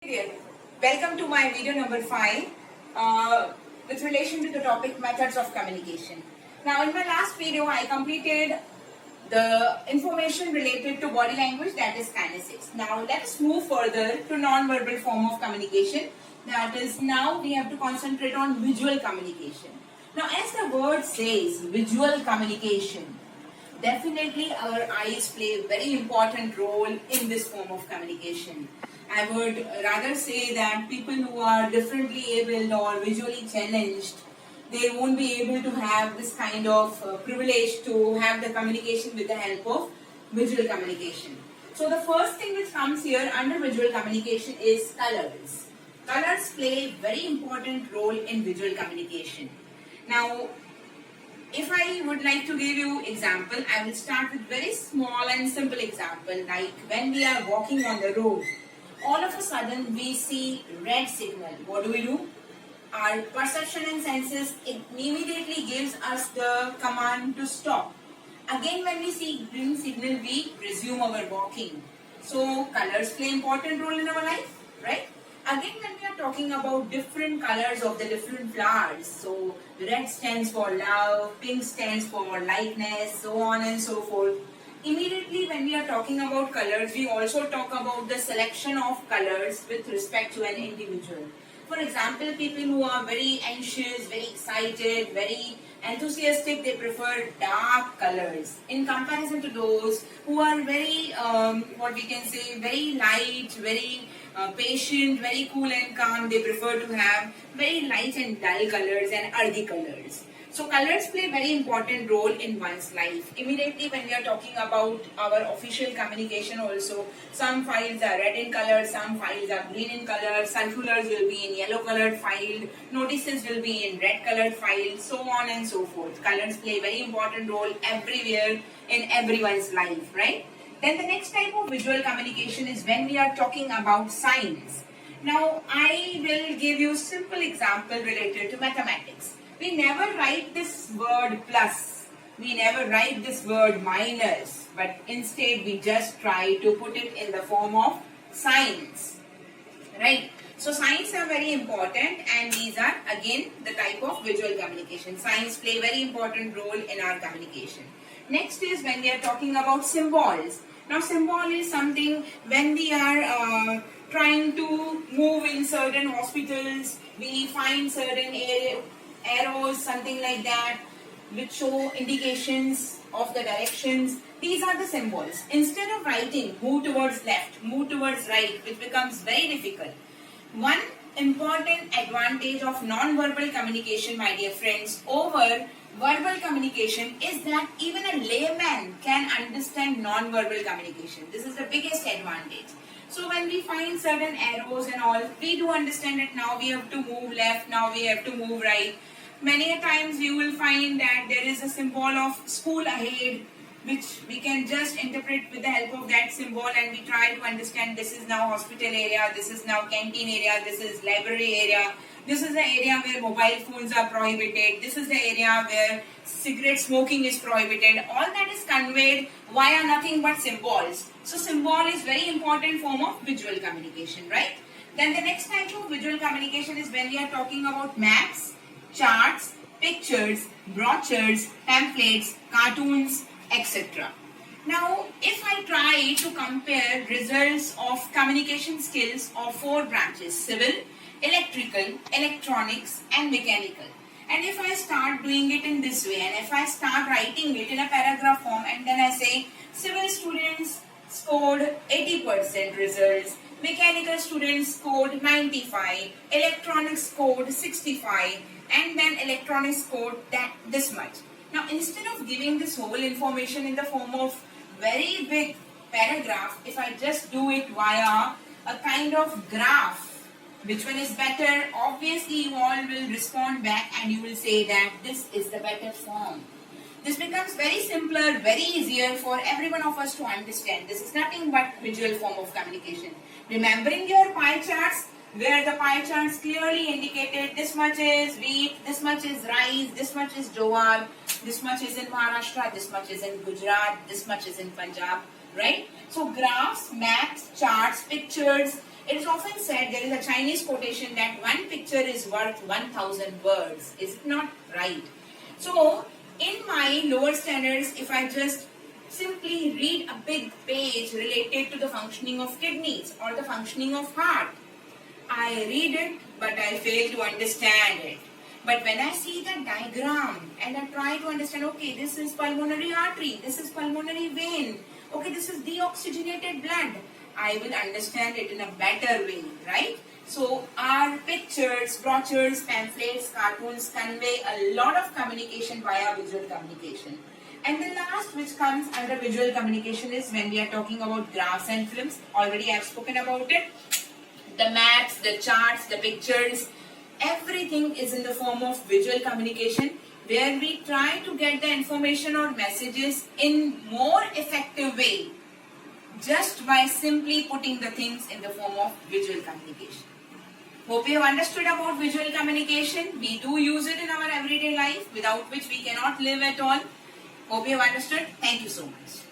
Dear, welcome to my video number 5 with relation to the topic methods of communication. Now in my last video I completed the information related to body language, that is kinesics. Now let us move further to non-verbal form of communication, that is now we have to concentrate on visual communication. Now as the word says, visual communication, definitely our eyes play a very important role in this form of communication. I would rather say that people who are differently abled or visually challenged, they won't be able to have this kind of privilege to have the communication with the help of visual communication. So the first thing which comes here under visual communication is colors. Colors play a very important role in visual communication. Now, if I would like to give you example, I will start with very small and simple example, like when we are walking on the road, all of a sudden we see red signal. What do? Our perception and senses, it immediately gives us the command to stop. Again, when we see green signal, we resume our walking. So colors play important role in our life, right? Again, when we are talking about different colors of the different flowers, so red stands for love, pink stands for lightness, so on and so forth. Immediately when we are talking about colors, we also talk about the selection of colors with respect to an individual. For example, people who are very anxious, very excited, very enthusiastic, they prefer dark colors in comparison to those who are very, very light, very patient, very cool and calm. They prefer to have very light and dull colors and earthy colors. So colors play a very important role in one's life. Immediately when we are talking about our official communication also, some files are red in color, some files are green in color, circulars will be in yellow colored file, notices will be in red colored file, so on and so forth. Colors play a very important role everywhere in everyone's life, right? Then the next type of visual communication is when we are talking about signs. Now I will give you simple example related to mathematics. We never write this word plus, we never write this word minus, but instead we just try to put it in the form of signs, right? So signs are very important, and these are again the type of visual communication. Signs play a very important role in our communication. Next is when we are talking about symbols. Now symbol is something when we are trying to move in certain hospitals, we find certain arrows, something like that, which show indications of the directions. These are the symbols. Instead of writing move towards left, move towards right, which becomes very difficult. One important advantage of non-verbal communication, my dear friends, over verbal communication is that even a layman can understand non-verbal communication. This is the biggest advantage. So when we find certain arrows and all, we do understand it. Now we have to move left, now we have to move right. Many a times you will find that there is a symbol of school ahead, which we can just interpret with the help of that symbol, and we try to understand this is now hospital area, this is now canteen area, this is library area, this is the area where mobile phones are prohibited, this is the area where cigarette smoking is prohibited. All that is conveyed via nothing but symbols. So symbol is very important form of visual communication, right? Then the next type of visual communication is when we are talking about maps, charts, pictures, brochures, pamphlets, cartoons, etc. Now, if I try to compare results of communication skills of 4 branches, civil, electrical, electronics and mechanical, and if I start doing it in this way, and if I start writing it in a paragraph form, and then I say civil students scored 80% results, mechanical students scored 95, electronics scored 65, and then electronics scored this much. Now instead of giving this whole information in the form of very big paragraph, if I just do it via a kind of graph, which one is better? Obviously you all will respond back and you will say that this is the better form. This becomes very simpler, very easier for every one of us to understand. This is nothing but visual form of communication. Remembering your pie charts, where the pie charts clearly indicated this much is wheat, this much is rice, this much is jowar, this much is in Maharashtra, this much is in Gujarat, this much is in Punjab, right? So graphs, maps, charts, pictures, It is often said, there is a Chinese quotation that one picture is worth 1,000 words. Is it not right? So, in my lower standards, if I just simply read a big page related to the functioning of kidneys or the functioning of heart, I read it, but I fail to understand it. But when I see the diagram and I try to understand, okay, this is pulmonary artery, this is pulmonary vein, okay, this is deoxygenated blood, I will understand it in a better way, right? So our pictures, brochures, pamphlets, cartoons convey a lot of communication via visual communication. And the last which comes under visual communication is when we are talking about graphs and films. Already I have spoken about it. The maps, the charts, the pictures, everything is in the form of visual communication, where we try to get the information or messages in more effective way just by simply putting the things in the form of visual communication. Hope you have understood about visual communication. We do use it in our everyday life, without which we cannot live at all. Hope you have understood. Thank you so much.